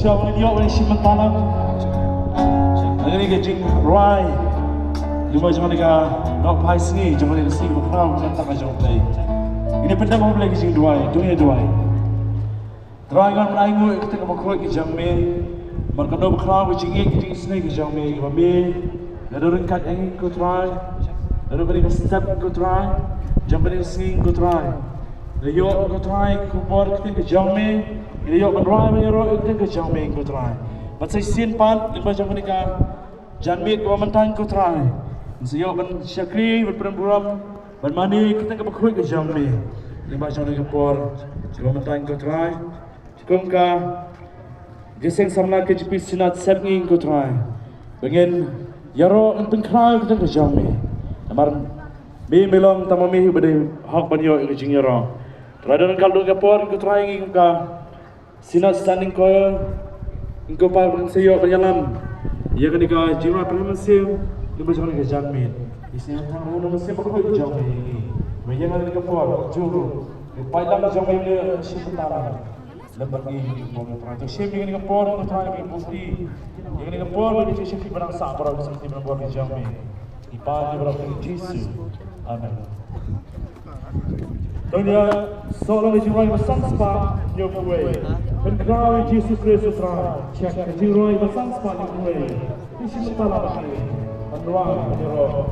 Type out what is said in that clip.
Siapa yang diok si mentalam, ini kecing rai, cuma ni ka nak pais ni, cuma ni si berperang tentang macam ni. Ini penting mau beli kecing dua, dunia dua. Terangan melayu kita nak berkuat kecing ni, mereka nak berperang kecing sini kecing ni, kami lalu ringkat yang ikut rai, lalu beri step ikut rai, jam beri sing ikut rai, lalu ikut rai kubur kita kecing ni. Ini yang menerai menyerok itu kejauh minggu terai. Pasal sin pan di macam ni kan, janmit bawa mentang kau terai. Siap ben syakri berperempuan bermani kita ke berkuat kejauh ni. Di macam ni kepor, bawa mentang kau terai. Cukup ka, jeseng samla kejipi sinat sepni kau terai. Bengin yarok enteng kerai kita kejauh ni. Amar bi melong tamami berde hak banyo kejing yarok. Teradan kalau kepor kau terai ingin ka. Sinat standing coil, ingko pa sayo penyalam. Ia kan ika jiwa permasil, ibu jangan ika janmin. Isinya tang uno masih berkoi janmin ini. Mereka kan ika por juru. Pailam janmin ini sifutara. Lepas ini mau berperang. Siapa yang ika por berperang ini bukti. Yang ika por bagi siapa berang sah berang seperti berang por janmin. Ipa di berang Yesus. Amin. Dunia seolah dijurai bersama nyok away. Pengerawai Yesus Kristus raya. Cek dijurai bersama nyok away. Isi mentala bahaya. Penuang penyerah.